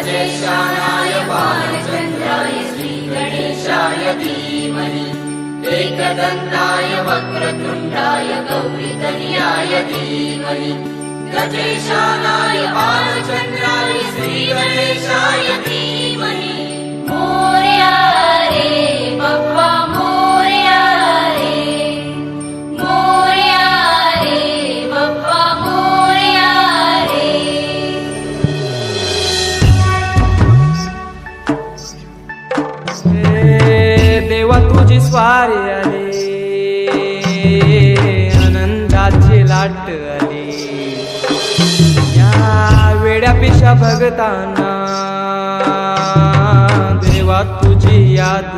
गजेशानाय बालचन्द्राय श्रीगणेशाय धीमहि एकदन्ताय वक्रतुण्डाय गौरीतनयाय धीमहि गजेशानाय बालचन्द्राय श्रीगणेशाय धीमहि मोरया रे बप्पा मोरया रे बप्पा मोरया रे। देवा तुझी स्वारी आली आनंदाची लाट आली या वेड्या पिशा भगतांना देवा तुझी याद